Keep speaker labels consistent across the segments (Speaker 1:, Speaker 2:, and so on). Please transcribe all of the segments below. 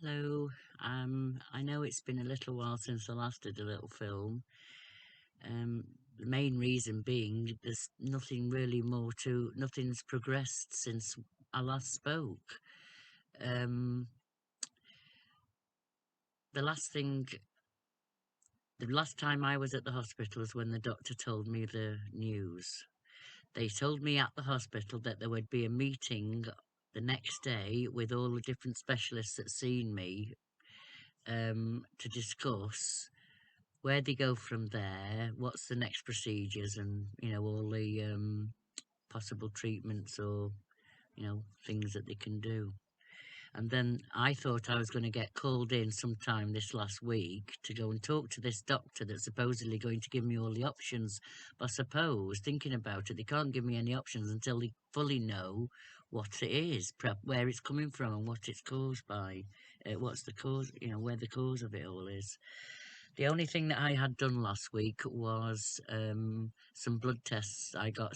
Speaker 1: Hello. I know it's been a little while since I last did a little film. The main reason being there's nothing's progressed since I last spoke. Um, the last thing, the last time I was at the hospital was when the doctor told me the news. They told me at the hospital that there would be a meeting the next day with all the different specialists that seen me, to discuss where they go from there, what's the next procedures, and all the possible treatments or things that they can do. And then I thought I was going to get called in sometime this last week to go and talk to this doctor that's supposedly going to give me all the options. But I suppose, thinking about it, they can't give me any options until they fully know what it is, where it's coming from, and what it's caused by. What's the cause, where the cause of it all is. The only thing that I had done last week was some blood tests. I got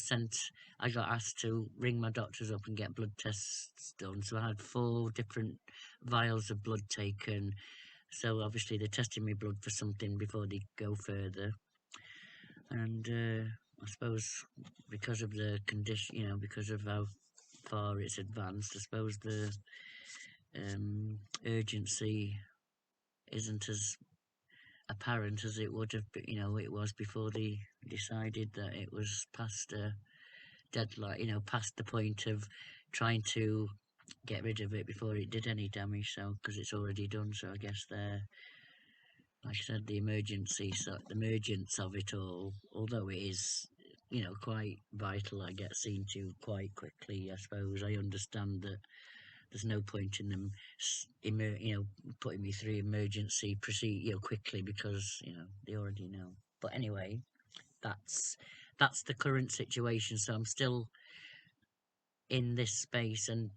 Speaker 1: asked to ring my doctors up and get blood tests done. So I had 4 different vials of blood taken. So obviously they're testing my blood for something before they go further. And I suppose because of the condition, because of how far it's advanced, I suppose the urgency isn't as apparent as it would have been, it was before they decided that it was past a deadline, past the point of trying to get rid of it before it did any damage. So, because it's already done, so I guess they're, like I said, the emergence of it all, although it is, quite vital, I get seen to quite quickly. I suppose I understand that there's no point in them, putting me through emergency quickly because they already know. But anyway, that's the current situation. So I'm still in this space, and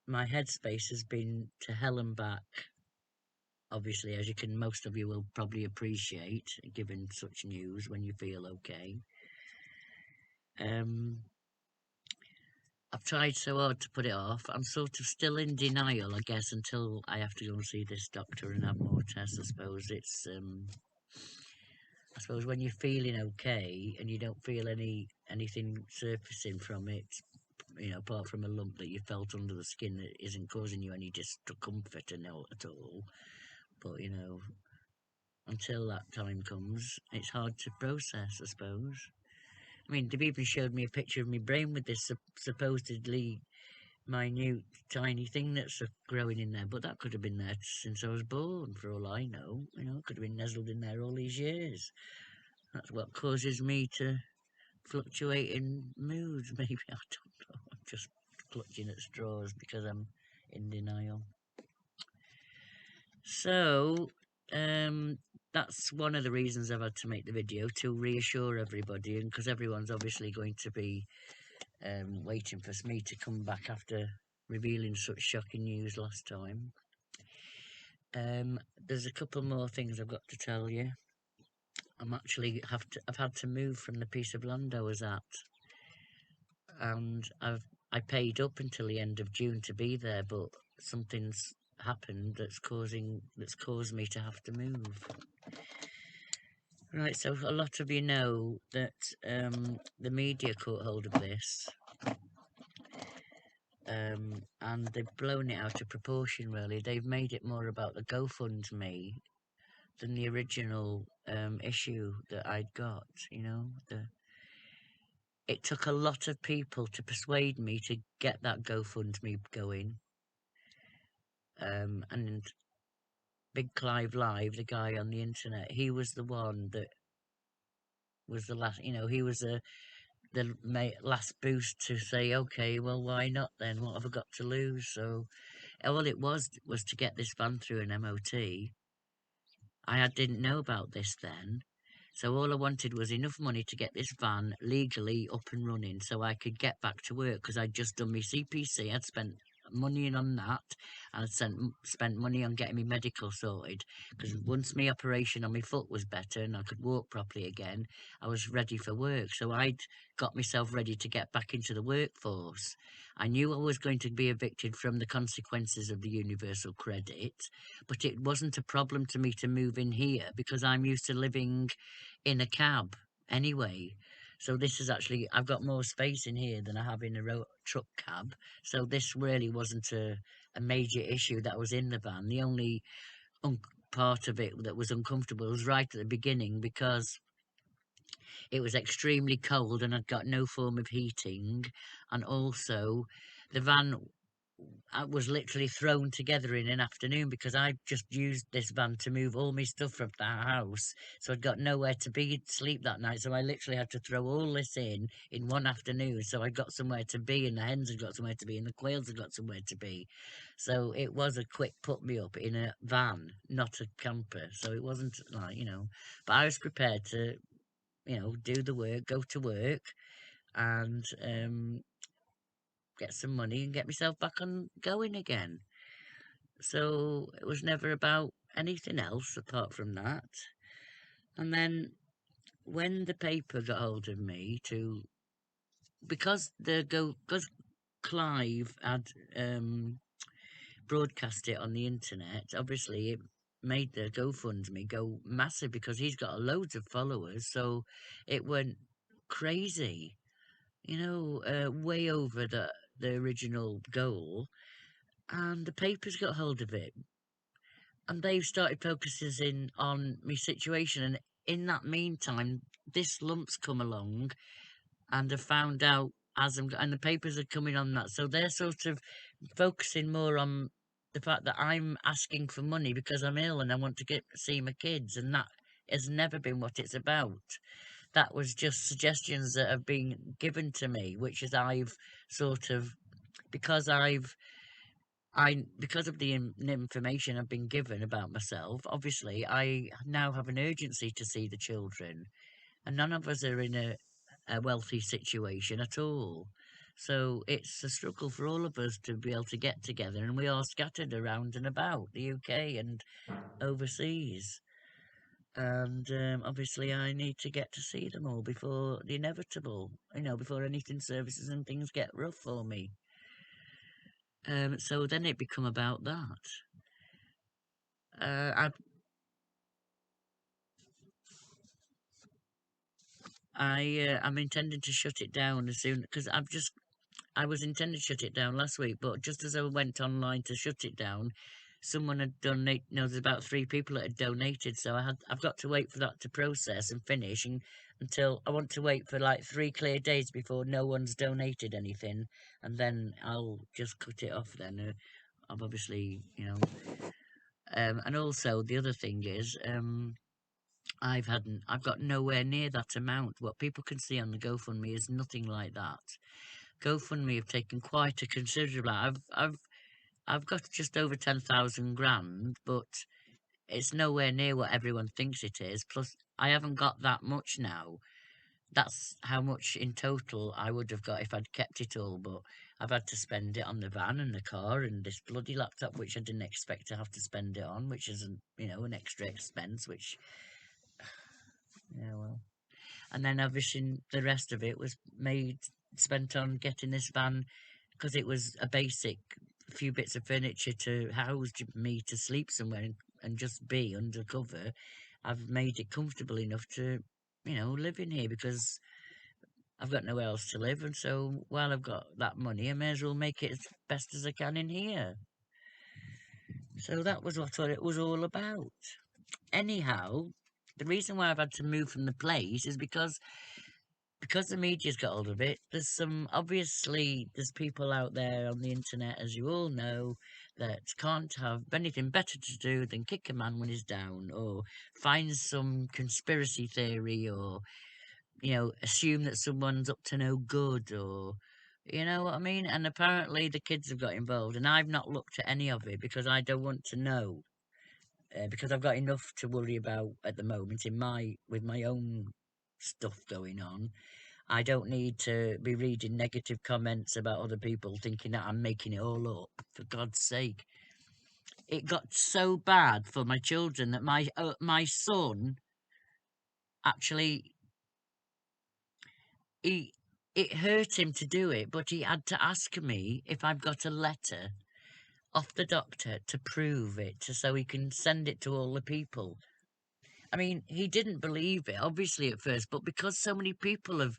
Speaker 1: my headspace has been to hell and back. Obviously, as most of you will probably appreciate, given such news, when you feel okay. I've tried so hard to put it off. I'm sort of still in denial, I guess, until I have to go and see this doctor and have more tests. I suppose it's, I suppose when you're feeling okay and you don't feel anything surfacing from it, apart from a lump that you felt under the skin that isn't causing you any discomfort at all. But until that time comes, it's hard to process, I suppose. I mean, they've even showed me a picture of my brain with this supposedly minute, tiny thing that's growing in there, but that could have been there since I was born, for all I know. It could have been nestled in there all these years. That's what causes me to fluctuate in moods. Maybe, I don't know. I'm just clutching at straws because I'm in denial. So, that's one of the reasons I've had to make the video, to reassure everybody, and because everyone's obviously going to be waiting for me to come back after revealing such shocking news last time. There's a couple more things I've got to tell you. I've had to move from the piece of land I was at, and I paid up until the end of June to be there, but something's happened that's caused me to have to move. Right, so a lot of you know that the media caught hold of this, and they've blown it out of proportion, really. They've made it more about the GoFundMe than the original issue that I'd got, It took a lot of people to persuade me to get that GoFundMe going. And Big Clive Live, the guy on the internet, he was the one that was the last, he was the last boost to say, okay, well, why not then? What have I got to lose? So all it was to get this van through an MOT. I didn't know about this then. So all I wanted was enough money to get this van legally up and running so I could get back to work, because I'd just done my CPC. I'd spent money in on that, and I'd spent money on getting my medical sorted, because once my operation on my foot was better and I could walk properly again, I was ready for work. So I'd got myself ready to get back into the workforce. I knew I was going to be evicted from the consequences of the universal credit, but it wasn't a problem to me to move in here because I'm used to living in a cab anyway. So this is actually, I've got more space in here than I have in a truck cab. So this really wasn't a major issue that was in the van. The only part of it that was uncomfortable was right at the beginning, because it was extremely cold and I'd got no form of heating. And also, the van was literally thrown together in an afternoon, because I just used this van to move all my stuff from the house. So I'd got nowhere to sleep that night. So I literally had to throw all this in one afternoon. So I got somewhere to be, and the hens had got somewhere to be, and the quails had got somewhere to be. So it was a quick put me up in a van, not a camper. So it wasn't like, but I was prepared to, do the work, go to work, and get some money and get myself back on going again. So it was never about anything else apart from that. And then when the paper got hold of me because Clive had broadcast it on the internet, obviously it made the GoFundMe go massive, because he's got loads of followers. So it went crazy, way over the original goal. And the papers got hold of it, and they've started focusing on my situation. And in that meantime, this lump's come along, and I've found out and the papers are coming on that. So they're sort of focusing more on the fact that I'm asking for money because I'm ill and I want to see my kids, and that has never been what it's about. That was just suggestions that have been given to me, which is I've sort of, because because of the information I've been given about myself, obviously I now have an urgency to see the children, and none of us are in a wealthy situation at all. So it's a struggle for all of us to be able to get together, and we are scattered around and about the UK and overseas. And obviously, I need to get to see them all before the inevitable, before anything services and things get rough for me. So then it become about that. Uh, I'm intending to shut it down as soon, because I was intending to shut it down last week, but just as I went online to shut it down, someone had donated. There's about 3 people that had donated, so I've got to wait for that to process and finish, and until I want to wait for like 3 clear days before no one's donated anything, and then I'll just cut it off. Then I've obviously, and also the other thing is, I've got nowhere near that amount. What people can see on the GoFundMe is nothing like that. GoFundMe have taken quite a considerable. I've got just over 10,000 grand, but it's nowhere near what everyone thinks it is. Plus, I haven't got that much now. That's how much in total I would have got if I'd kept it all. But I've had to spend it on the van and the car and this bloody laptop, which I didn't expect to have to spend it on, which is an extra expense. Which, yeah, well. And then obviously the rest of it was spent on getting this van, because it was a basic few bits of furniture to house me to sleep somewhere and just be under cover. I've made it comfortable enough to, live in here, because I've got nowhere else to live. And so while I've got that money, I may as well make it as best as I can in here. So that was what it was all about. Anyhow, the reason why I've had to move from the place is because the media's got hold of it. There's people out there on the internet, as you all know, that can't have anything better to do than kick a man when he's down, or find some conspiracy theory, or assume that someone's up to no good, or you know what I mean. And apparently the kids have got involved, and I've not looked at any of it because I don't want to know, because I've got enough to worry about at the moment with my own stuff going on. I don't need to be reading negative comments about other people thinking that I'm making it all up. For God's sake. It got so bad for my children that my son actually, he it hurt him to do it, but he had to ask me if I've got a letter off the doctor to prove it, so he can send it to all the people. I mean, he didn't believe it, obviously, at first, but because so many people have,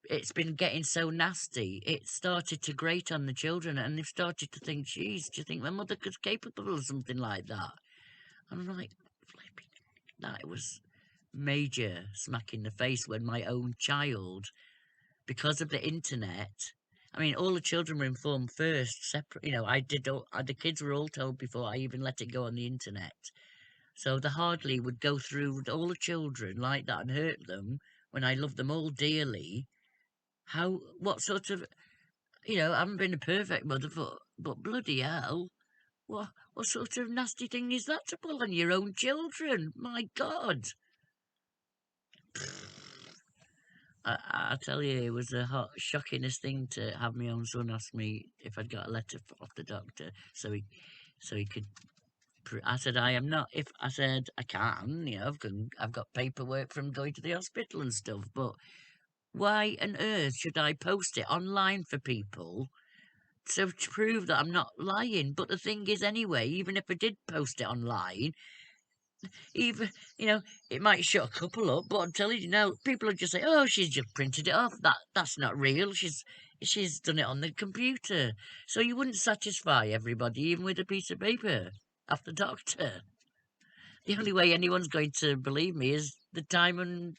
Speaker 1: it's been getting so nasty, it started to grate on the children, and they've started to think, geez, do you think my mother was capable of something like that? I'm like, flipping, that was major smack in the face when my own child, because of the internet, I mean, all the children were informed first, separate. The kids were all told before I even let it go on the internet. So the Hardley would go through with all the children like that and hurt them when I love them all dearly. What sort of, I haven't been a perfect mother, but bloody hell, what sort of nasty thing is that to pull on your own children? My God. I tell you, it was the shockingest thing to have my own son ask me if I'd got a letter off the doctor, so he could. I said I am not. If I said I can, I've got paperwork from going to the hospital and stuff. But why on earth should I post it online for people to prove that I'm not lying? But the thing is, anyway, even if I did post it online, even it might shut a couple up, but I'm telling you now, people will just say, oh, she's just printed it off, that's not real, she's done it on the computer. So you wouldn't satisfy everybody even with a piece of paper off the doctor. The only way anyone's going to believe me is the time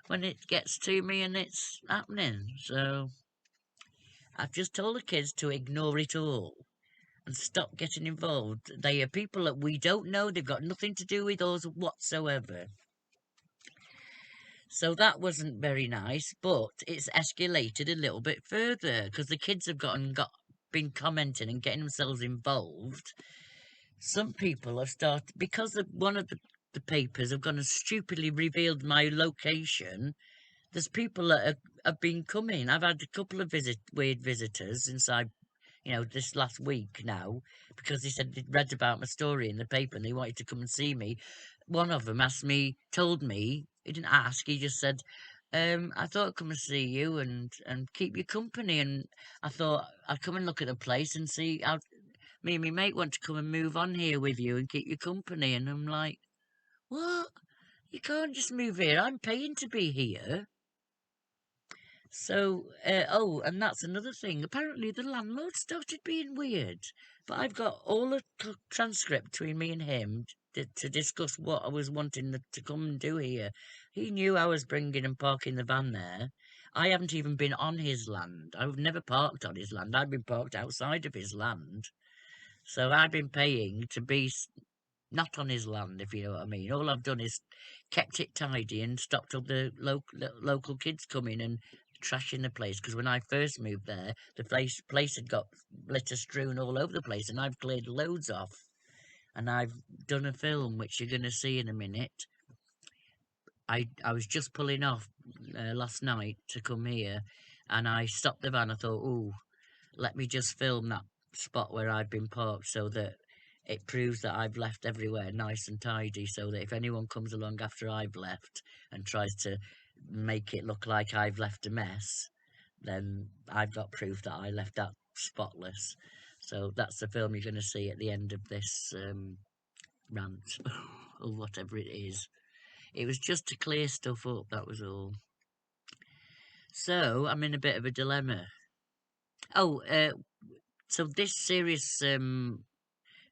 Speaker 1: when it gets to me and it's happening. So I've just told the kids to ignore it all and stop getting involved. They are people that we don't know. They've got nothing to do with us whatsoever. So that wasn't very nice, but it's escalated a little bit further because the kids have been commenting and getting themselves involved. Some people have started, because of one of the papers have gone and stupidly revealed my location. There's people that have been coming. I've had a couple of weird visitors since this last week now, because they said they'd read about my story in the paper and they wanted to come and see me. One of them told me, he didn't ask, he just said, I thought I'd come and see you and keep you company. And I thought I'd come and look at the place and see how me and my mate want to come and move on here with you and keep you company. And I'm like, what? You can't just move here. I'm paying to be here. So, and that's another thing. Apparently, the landlord started being weird. But I've got all the transcript between me and him to discuss what I was wanting to come and do here. He knew I was bringing and parking the van there. I haven't even been on his land. I've never parked on his land. I've been parked outside of his land. So I've been paying to be not on his land, if you know what I mean. All I've done is kept it tidy and stopped all the local kids coming and trashing the place. Because when I first moved there, the place had got litter strewn all over the place, and I've cleared loads off. And I've done a film which you're going to see in a minute. I was just pulling off last night to come here, and I stopped the van. I thought, oh, let me just film that spot where I've been parked so that it proves that I've left everywhere nice and tidy, so that if anyone comes along after I've left and tries to make it look like I've left a mess, then I've got proof that I left that spotless. So that's the film you're going to see at the end of this rant, or whatever it is. It was just to clear stuff up, that was all. So I'm in a bit of a dilemma. Oh, so this serious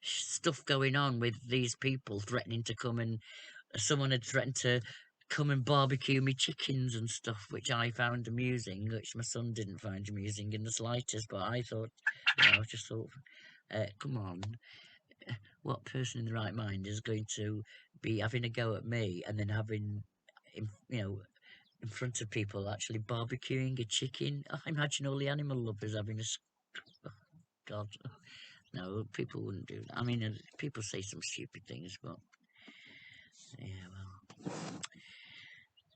Speaker 1: stuff going on with these people threatening to come, and someone had threatened to come and barbecue me chickens and stuff, which I found amusing, which my son didn't find amusing in the slightest. But I thought, I just thought, come on, what person in the right mind is going to be having a go at me and then having, in front of people, actually barbecuing a chicken? I imagine all the animal lovers having God. No, people wouldn't do that. I mean, people say some stupid things, but yeah, well.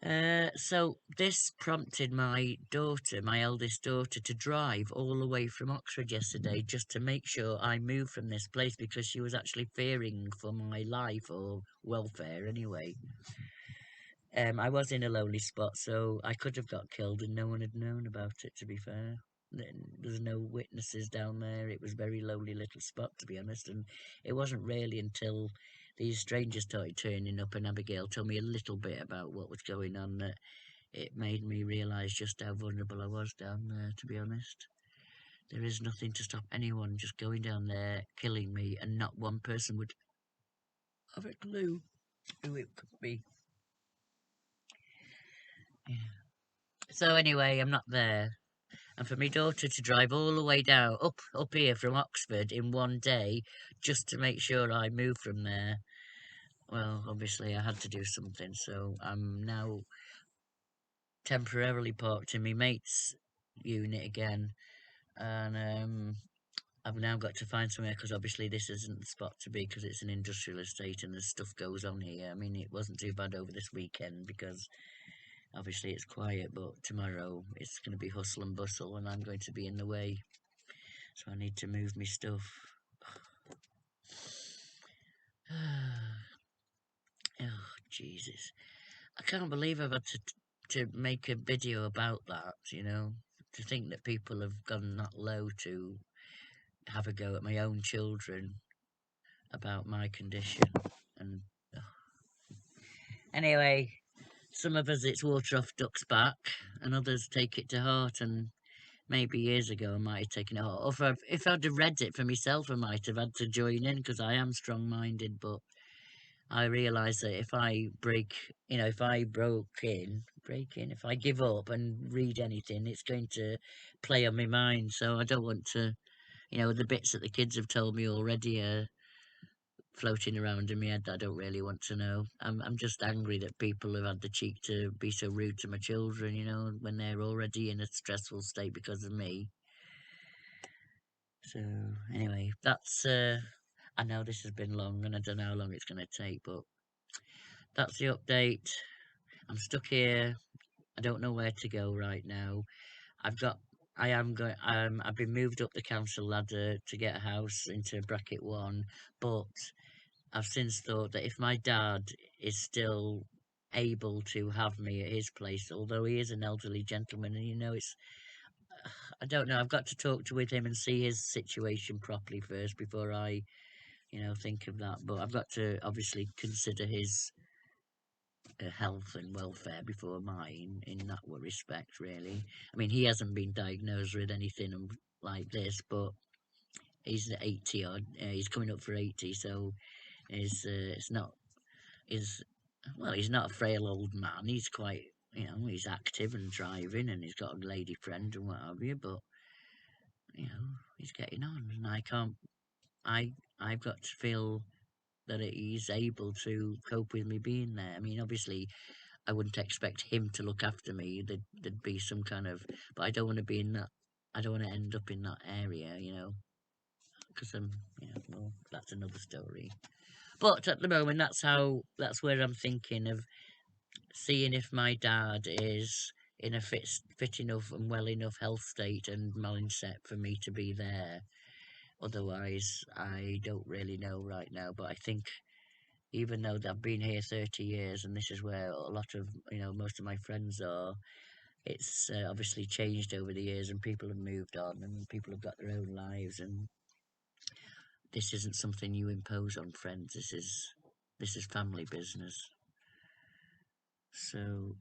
Speaker 1: So this prompted my daughter, my eldest daughter, to drive all the way from Oxford yesterday just to make sure I moved from this place because she was actually fearing for my life or welfare anyway. I was in a lonely spot, so I could have got killed and no one had known about it, to be fair. There's no witnesses down there. It was a very lonely little spot, to be honest, and it wasn't really until these strangers started turning up and Abigail told me a little bit about what was going on that it made me realise just how vulnerable I was down there, to be honest. There is nothing to stop anyone just going down there, killing me, and not one person would have a clue who it could be. Yeah. So anyway, I'm not there. And for my daughter to drive all the way down, up here from Oxford in one day, just to make sure I move from there, well, obviously I had to do something. So I'm now temporarily parked in my mate's unit again. And I've now got to find somewhere because obviously this isn't the spot to be because it's an industrial estate and there's stuff goes on here. I mean, it wasn't too bad over this weekend because obviously it's quiet, but tomorrow it's going to be hustle and bustle and I'm going to be in the way. So I need to move my stuff. Oh, Jesus. I can't believe I've had to make a video about that, you know. To think that people have gone that low to have a go at my own children about my condition. And anyway, some of us it's water off duck's back, and others take it to heart. And maybe years ago I might have taken it heart. Or if I'd have read it for myself, I might have had to join in because I am strong-minded. But I realise that if I if I if I give up and read anything, it's going to play on my mind. So I don't want to, the bits that the kids have told me already are floating around in my head that I don't really want to know. I'm just angry that people have had the cheek to be so rude to my children, when they're already in a stressful state because of me. So anyway, that's I know this has been long and I don't know how long it's going to take, but that's the update. I'm stuck here. I don't know where to go right now. I've been moved up the council ladder to get a house into bracket one, but I've since thought that if my dad is still able to have me at his place, although he is an elderly gentleman, and I don't know, I've got to talk with him and see his situation properly first before I, think of that. But I've got to obviously consider his health and welfare before mine in that respect, really. I mean, he hasn't been diagnosed with anything like this, but he's 80 odd. He's coming up for 80, so it's not is well, he's not a frail old man. He's quite, he's active and driving, and he's got a lady friend and what have you. But he's getting on, and I can't. I've got to feel that he's able to cope with me being there. I mean, obviously, I wouldn't expect him to look after me. There'd be some kind of, but I don't want to be in that. I don't want to end up in that area, because well, that's another story. But at the moment, that's where I'm thinking of seeing if my dad is in a fit enough and well enough health state and mindset for me to be there. Otherwise, I don't really know right now. But I think even though I've been here 30 years and this is where a lot of, most of my friends are, it's obviously changed over the years and people have moved on and people have got their own lives, and this isn't something you impose on friends. This is family business. So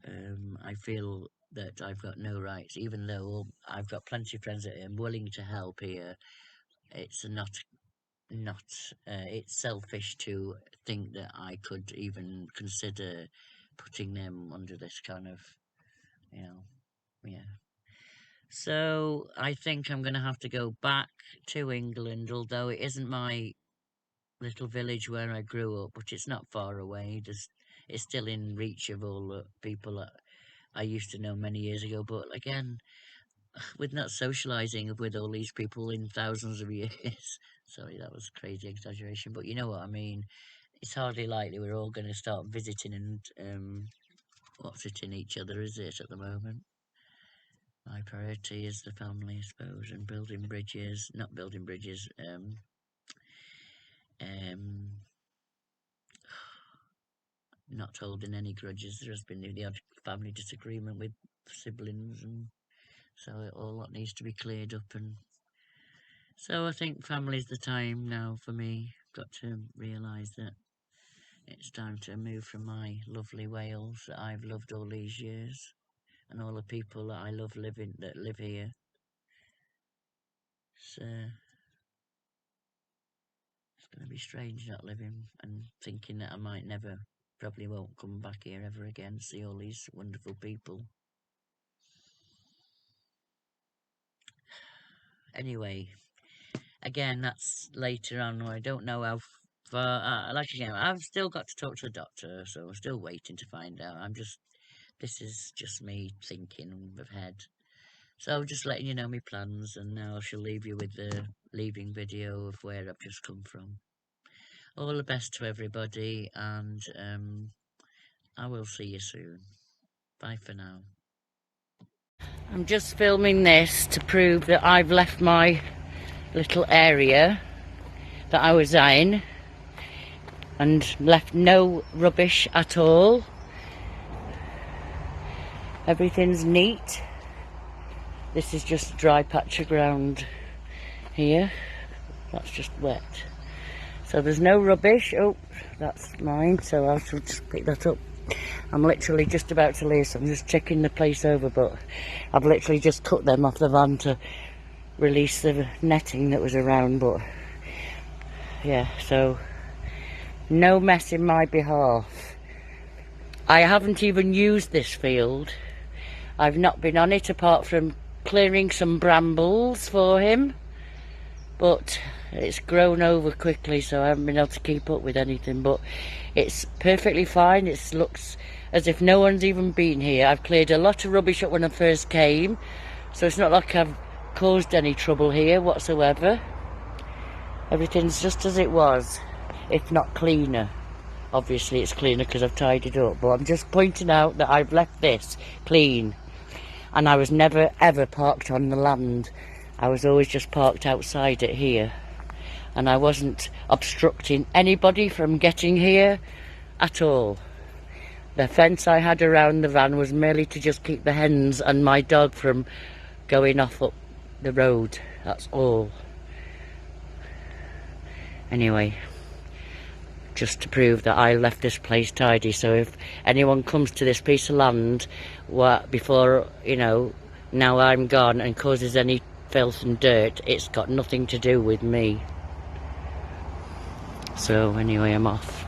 Speaker 1: I feel that I've got no rights, even though I've got plenty of friends that are willing to help here. It's not it's selfish to think that I could even consider putting them under this kind of, yeah. So I think I'm going to have to go back to England, although it isn't my little village where I grew up, but it's not far away. It's still in reach of all the people that I used to know many years ago. But again, with not socialising with all these people in thousands of years, sorry, that was a crazy exaggeration, but you know what I mean. It's hardly likely we're all going to start visiting and what's it in each other, is it, at the moment? My priority is the family, I suppose, and building bridges, not building bridges, not holding any grudges. There has been the odd family disagreement with siblings, and so all that needs to be cleared up. And so I think family's the time now for me. Got to realise that it's time to move from my lovely Wales that I've loved all these years, and all the people that I love that live here. So it's going to be strange not living and thinking that I might never, probably won't come back here ever again, see all these wonderful people. Anyway, again, that's later on. I don't know how far, like again, I've still got to talk to the doctor, so I'm still waiting to find out. This is just me thinking ahead. So just letting you know my plans, and now I shall leave you with the leaving video of where I've just come from. All the best to everybody, and I will see you soon. Bye for now. I'm just filming this to prove that I've left my little area that I was in and left no rubbish at all. Everything's neat. This is just a dry patch of ground here. That's just wet. So there's no rubbish. Oh, that's mine, so I shall just pick that up. I'm literally just about to leave, so I'm just checking the place over, but I've literally just cut them off the van to release the netting that was around. But yeah, so no mess in my behalf. I haven't even used this field. I've not been on it apart from clearing some brambles for him, but it's grown over quickly, so I haven't been able to keep up with anything. But it's perfectly fine. It looks as if no one's even been here. I've cleared a lot of rubbish up when I first came, so it's not like I've caused any trouble here whatsoever. Everything's just as it was, if not cleaner. Obviously it's cleaner because I've tidied up, but I'm just pointing out that I've left this clean. And I was never ever parked on the land. I was always just parked outside it here. And I wasn't obstructing anybody from getting here at all. The fence I had around the van was merely to just keep the hens and my dog from going off up the road. That's all. Anyway, just to prove that I left this place tidy, so if anyone comes to this piece of land before, you know, now I'm gone and causes any filth and dirt, it's got nothing to do with me. So anyway, I'm off.